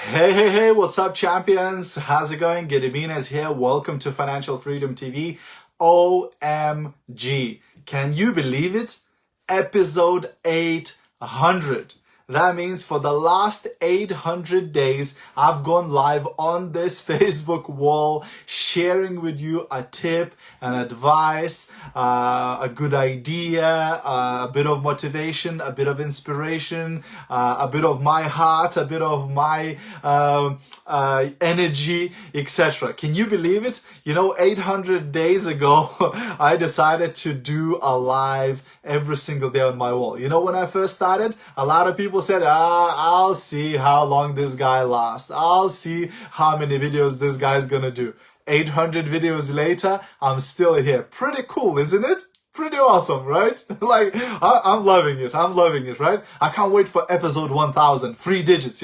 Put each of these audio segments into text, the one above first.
Hey, what's up, champions? How's it going? Gediminas here. Welcome to Financial Freedom TV. OMG. Can you believe it? Episode 800. That means for the last 800 days, I've gone live on this Facebook wall, sharing with you a tip, an advice, a good idea, a bit of motivation, a bit of inspiration, a bit of my heart, a bit of my energy, etc. Can you believe it? 800 days ago, I decided to do a live every single day on my wall. When I first started, a lot of people said, I'll see how long this guy lasts. I'll see how many videos this guy's gonna do. 800 videos later, I'm still here. Pretty cool, isn't it? Pretty awesome, right? I'm loving it. I'm loving it, right? I can't wait for episode 1000, 3 digits,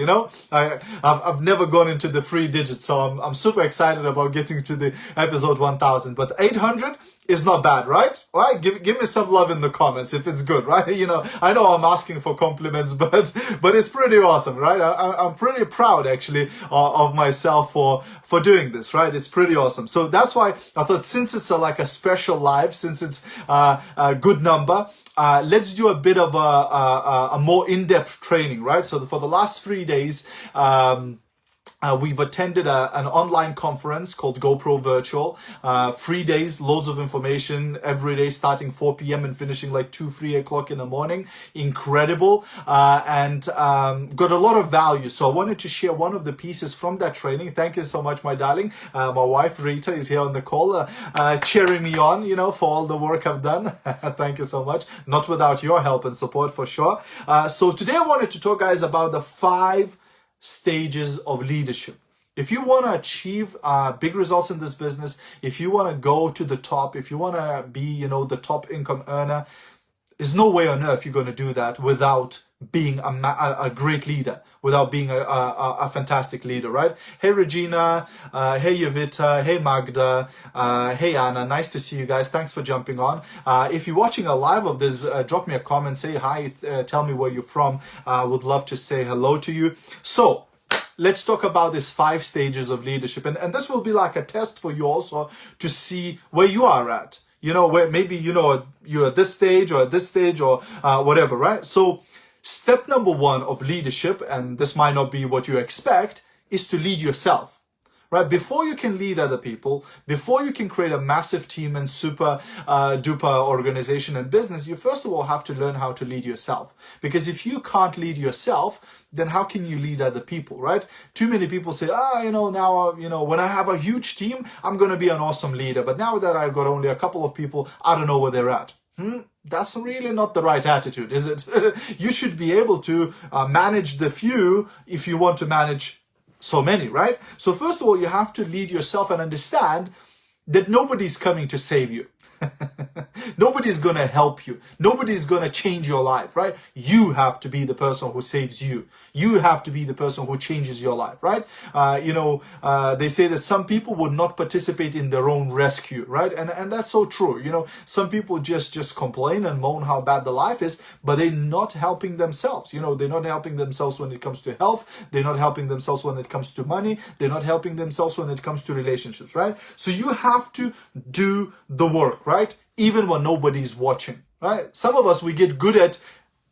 I've never gone into the 3 digits, so I'm super excited about getting to the episode 1000. But 800 is not bad, right? Right? Give me some love in the comments if it's good, right? I know I'm asking for compliments, but it's pretty awesome, right? I'm pretty proud actually of myself for doing this, right? It's pretty awesome. So that's why I thought, since it's like a special live, since it's a good number, let's do a bit of a more in-depth training, right? So for the last 3 days, we've attended an online conference called GoPro Virtual. 3 days, loads of information every day, starting 4 p.m. and finishing like 3 o'clock in the morning. Incredible. And got a lot of value. So I wanted to share one of the pieces from that training. Thank you so much, my darling. My wife, Rita, is here on the call, cheering me on, for all the work I've done. Thank you so much. Not without your help and support, for sure. So today I wanted to talk, guys, about the 5 stages of leadership. If you want to achieve big results in this business, if you want to go to the top, if you want to be, the top income earner, there's no way on earth you're going to do that without being a great leader, without being a fantastic leader, right? Hey, Regina. Hey, Yevita. Hey, Magda. Hey, Anna. Nice to see you guys. Thanks for jumping on. If you're watching a live of this, drop me a comment, say hi, tell me where you're from. Would love to say hello to you. So let's talk about these 5 stages of leadership. And this will be like a test for you also to see where you are at. Where maybe, you're at this stage or whatever, right? So step number 1 of leadership, and this might not be what you expect, is to lead yourself, right? Before you can lead other people, before you can create a massive team and super duper organization and business, you first of all have to learn how to lead yourself. Because if you can't lead yourself, then how can you lead other people, right? Too many people say, now, when I have a huge team, I'm going to be an awesome leader. But now that I've got only a couple of people, I don't know where they're at. That's really not the right attitude, is it? You should be able to manage the few if you want to manage so many, right? So first of all, you have to lead yourself and understand that nobody's coming to save you. Nobody's going to help you. Nobody's going to change your life, right? You have to be the person who saves you. You have to be the person who changes your life, right? They say that some people would not participate in their own rescue, right? And that's so true. Some people just complain and moan how bad the life is, but they're not helping themselves. They're not helping themselves when it comes to health. They're not helping themselves when it comes to money. They're not helping themselves when it comes to relationships, right? So you have to do the work, right? Even when nobody's watching, right? Some of us, we get good at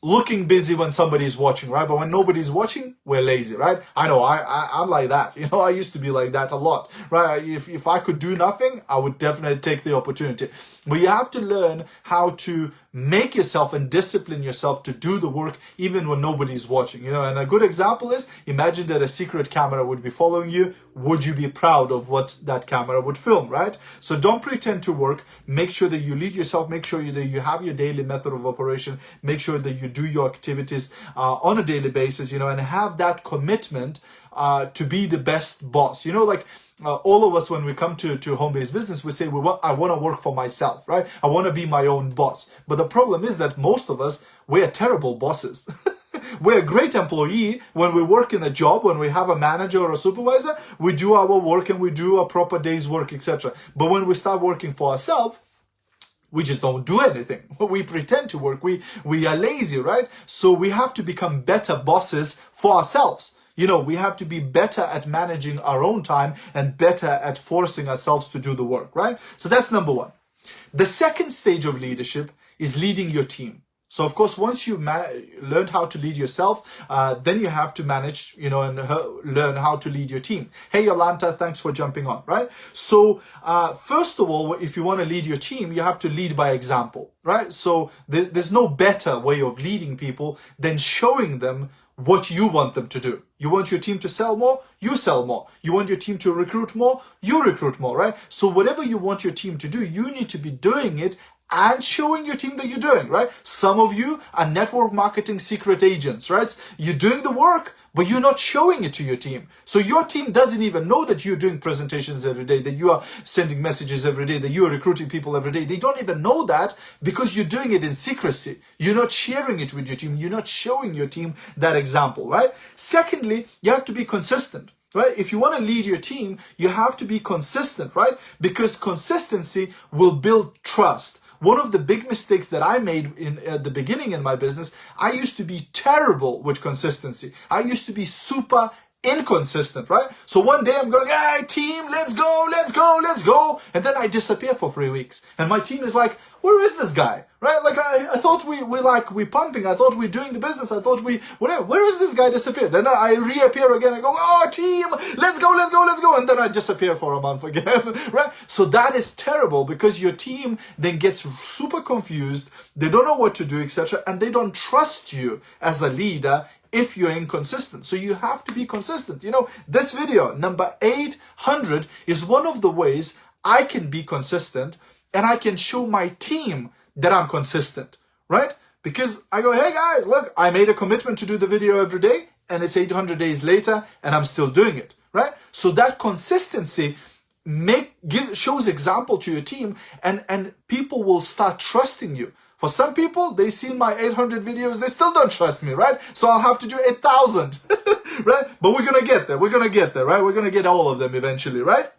looking busy when somebody's watching, right? But when nobody's watching, we're lazy, right? I know, I'm like that. I used to be like that a lot, right? If I could do nothing, I would definitely take the opportunity. But you have to learn how to make yourself and discipline yourself to do the work even when nobody's watching. And a good example is, imagine that a secret camera would be following you. Would you be proud of what that camera would film, right? So don't pretend to work. Make sure that you lead yourself. Make sure that you have your daily method of operation. Make sure that you do your activities on a daily basis, and have that commitment to be the best boss. All of us, when we come to home-based business, we say, I want to work for myself, right? I want to be my own boss. But the problem is that most of us, we're terrible bosses. We're a great employee when we work in a job, when we have a manager or a supervisor, we do our work and we do a proper day's work, etc. But when we start working for ourselves, we just don't do anything. We pretend to work. We are lazy, right? So we have to become better bosses for ourselves. We have to be better at managing our own time and better at forcing ourselves to do the work, right? So that's number one. The second stage of leadership is leading your team. So of course, once you've learned how to lead yourself, then you have to manage, and learn how to lead your team. Hey, Yolanta, thanks for jumping on, right? So first of all, if you want to lead your team, you have to lead by example, right? So there's no better way of leading people than showing them what you want them to do. You want your team to sell more, you sell more. You want your team to recruit more, you recruit more, right? So whatever you want your team to do, you need to be doing it and showing your team that you're doing, right? Some of you are network marketing secret agents, right? You're doing the work, but you're not showing it to your team. So your team doesn't even know that you're doing presentations every day, that you are sending messages every day, that you are recruiting people every day. They don't even know that because you're doing it in secrecy. You're not sharing it with your team. You're not showing your team that example, right? Secondly, you have to be consistent. Right? If you want to lead your team, you have to be consistent, right? Because consistency will build trust. One of the big mistakes that I made at the beginning in my business, I used to be terrible with consistency. I used to be super inconsistent, right? So one day I'm going, hey team, let's go, let's go, let's go. And then I disappear for 3 weeks. And my team is like, where is this guy? Right? Like I thought we're pumping. I thought we're doing the business. I thought whatever. Where is this guy disappeared? Then I reappear again. I go, oh team, let's go, let's go, let's go. And then I disappear for a month again, right? So that is terrible because your team then gets super confused. They don't know what to do, etc. And they don't trust you as a leader if you're inconsistent. So you have to be consistent. This video, number 800, is one of the ways I can be consistent and I can show my team that I'm consistent, right? Because I go, hey guys, look, I made a commitment to do the video every day and it's 800 days later and I'm still doing it, right? So that consistency shows example to your team and people will start trusting you. For some people, they see my 800 videos, they still don't trust me, right? So I'll have to do 8,000, right? But we're going to get there. We're going to get there, right? We're going to get all of them eventually, right?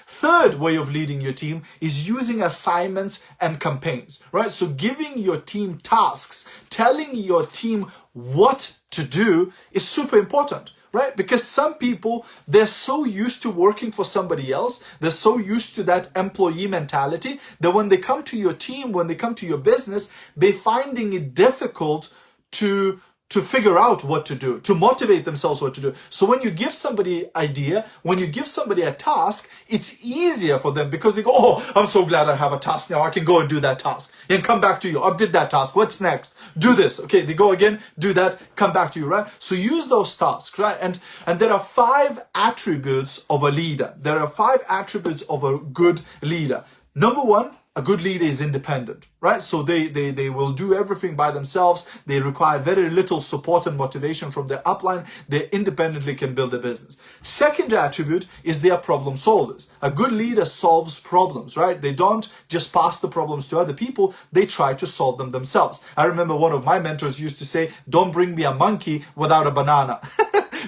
Third way of leading your team is using assignments and campaigns, right? So giving your team tasks, telling your team what to do is super important, right? Because some people, they're so used to working for somebody else, they're so used to that employee mentality that when they come to your team, when they come to your business, they're finding it difficult to figure out what to do, to motivate themselves what to do. So when you give somebody an idea, when you give somebody a task, it's easier for them because they go, oh, I'm so glad I have a task now. I can go and do that task and come back to you. I did that task. What's next? Do this. Okay, they go again, do that, come back to you, right? So use those tasks, right? And there are 5 attributes of a leader. There are 5 attributes of a good leader. Number 1, a good leader is independent, right? So they will do everything by themselves. They require very little support and motivation from their upline. They independently can build a business. Second attribute is they are problem solvers. A good leader solves problems, right? They don't just pass the problems to other people. They try to solve them themselves. I remember one of my mentors used to say, don't bring me a monkey without a banana.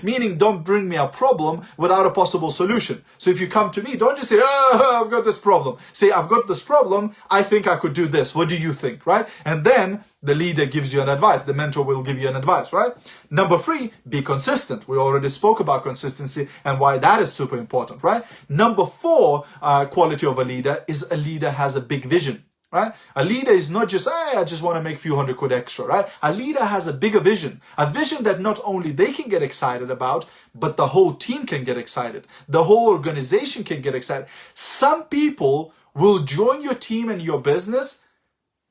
Meaning, don't bring me a problem without a possible solution. So if you come to me, don't just say, oh, I've got this problem. Say, I've got this problem. I think I could do this. What do you think, right? And then the leader gives you an advice. The mentor will give you an advice, right? Number 3, be consistent. We already spoke about consistency and why that is super important, right? Number 4, quality of a leader is a leader has a big vision. Right? A leader is not just, hey, I just want to make a few hundred quid extra, right? A leader has a bigger vision, a vision that not only they can get excited about, but the whole team can get excited. The whole organization can get excited. Some people will join your team and your business,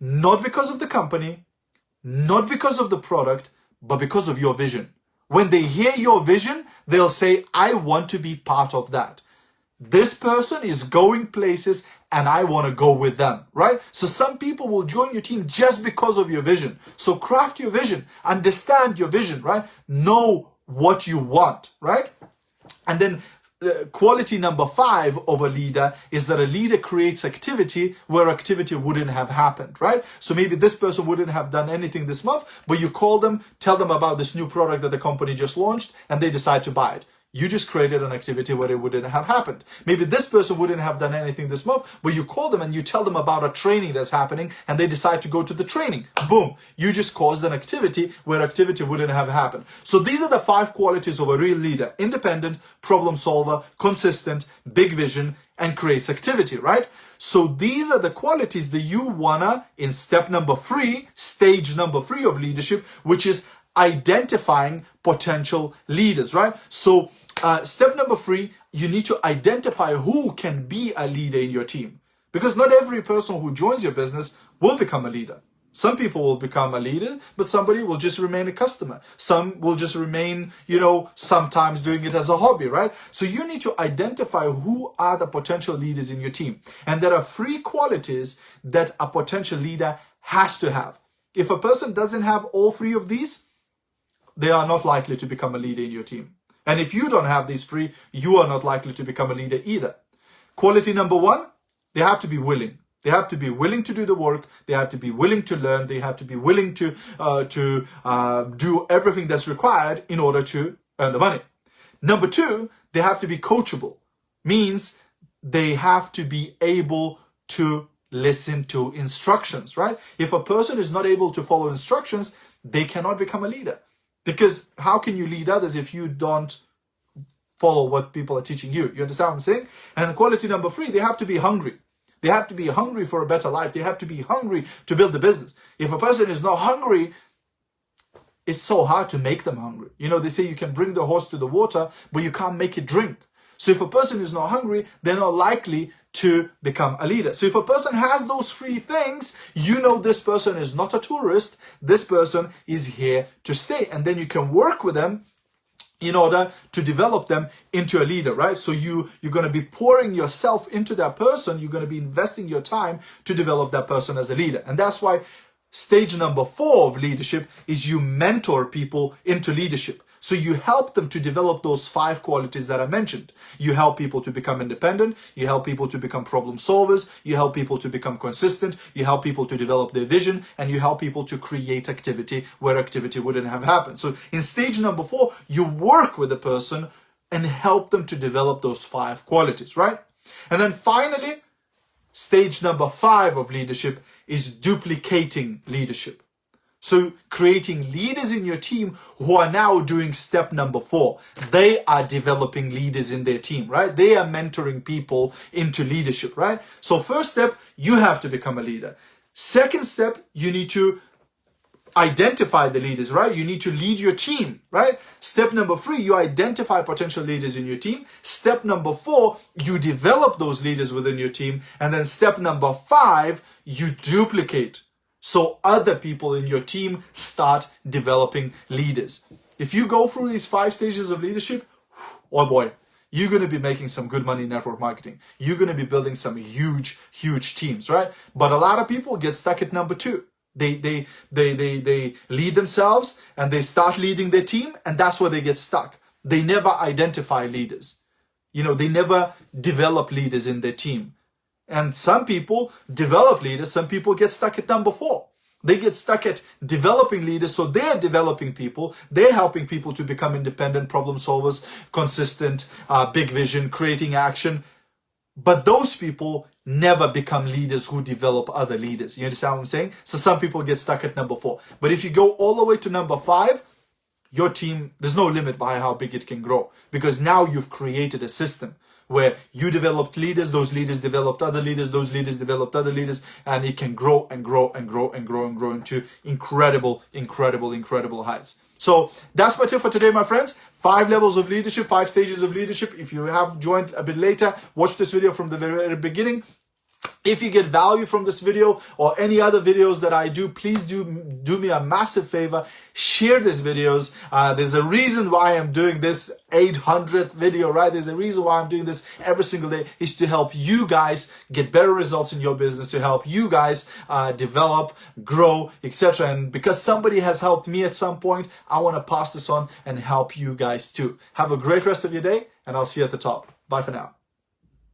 not because of the company, not because of the product, but because of your vision. When they hear your vision, they'll say, I want to be part of that. This person is going places and I want to go with them, right? So some people will join your team just because of your vision. So craft your vision, understand your vision, right? Know what you want, right? And then quality number 5 of a leader is that a leader creates activity where activity wouldn't have happened, right? So maybe this person wouldn't have done anything this month, but you call them, tell them about this new product that the company just launched, and they decide to buy it. You just created an activity where it wouldn't have happened. Maybe this person wouldn't have done anything this month, but you call them and you tell them about a training that's happening and they decide to go to the training. Boom. You just caused an activity where activity wouldn't have happened. So these are the 5 qualities of a real leader: independent, problem solver, consistent, big vision, and creates activity, right? So these are the qualities that you wanna, in step number 3, stage number 3 of leadership, which is identifying potential leaders, right? So step number 3, you need to identify who can be a leader in your team, because not every person who joins your business will become a leader. Some people will become a leader, but somebody will just remain a customer. Some will just remain, sometimes doing it as a hobby, right? So you need to identify who are the potential leaders in your team. And there are 3 qualities that a potential leader has to have. If a person doesn't have all 3 of these, they are not likely to become a leader in your team. And if you don't have these 3, you are not likely to become a leader either. Quality number 1, they have to be willing. They have to be willing to do the work. They have to be willing to learn. They have to be willing to do everything that's required in order to earn the money. Number 2, they have to be coachable. Means they have to be able to listen to instructions, right? If a person is not able to follow instructions, they cannot become a leader. Because how can you lead others if you don't follow what people are teaching you? You understand what I'm saying? And quality number 3, they have to be hungry. They have to be hungry for a better life. They have to be hungry to build the business. If a person is not hungry, it's so hard to make them hungry. They say you can bring the horse to the water, but you can't make it drink. So if a person is not hungry, they're not likely to become a leader. So if a person has those 3 things, this person is not a tourist. This person is here to stay. And then you can work with them in order to develop them into a leader, right? So you're going to be pouring yourself into that person. You're going to be investing your time to develop that person as a leader. And that's why stage number 4 of leadership is you mentor people into leadership. So you help them to develop those 5 qualities that I mentioned. You help people to become independent. You help people to become problem solvers. You help people to become consistent. You help people to develop their vision. And you help people to create activity where activity wouldn't have happened. So in stage number 4, you work with the person and help them to develop those 5 qualities, right? And then finally, stage number 5 of leadership is duplicating leadership. So creating leaders in your team who are now doing step number 4. They are developing leaders in their team, right? They are mentoring people into leadership, right? So first step, you have to become a leader. Second step, you need to identify the leaders, right? You need to lead your team, right? Step number 3, you identify potential leaders in your team. Step number 4, you develop those leaders within your team. And then step number 5, you duplicate. So other people in your team start developing leaders. If you go through these 5 stages of leadership, oh boy, you're going to be making some good money in network marketing. You're going to be building some huge, huge teams, right? But a lot of people get stuck at number 2. They lead themselves and they start leading their team, and that's where they get stuck. They never identify leaders. They never develop leaders in their team. And some people develop leaders, some people get stuck at number 4. They get stuck at developing leaders, so they're developing people, they're helping people to become independent problem solvers, consistent, big vision, creating action. But those people never become leaders who develop other leaders. You understand what I'm saying? So some people get stuck at number 4. But if you go all the way to number 5, your team, there's no limit by how big it can grow, because now you've created a system where you developed leaders, those leaders developed other leaders, those leaders developed other leaders, and it can grow and grow and grow and grow and grow into incredible, incredible, incredible heights. So that's my tip for today, my friends. 5 levels of leadership, 5 stages of leadership. If you have joined a bit later, watch this video from the very beginning. If you get value from this video or any other videos that I do, please do me a massive favor. Share these videos. There's a reason why I'm doing this 800th video, right? There's a reason why I'm doing this every single day, is to help you guys get better results in your business, to help you guys develop, grow, etc. And because somebody has helped me at some point, I want to pass this on and help you guys too. Have a great rest of your day, and I'll see you at the top. Bye for now.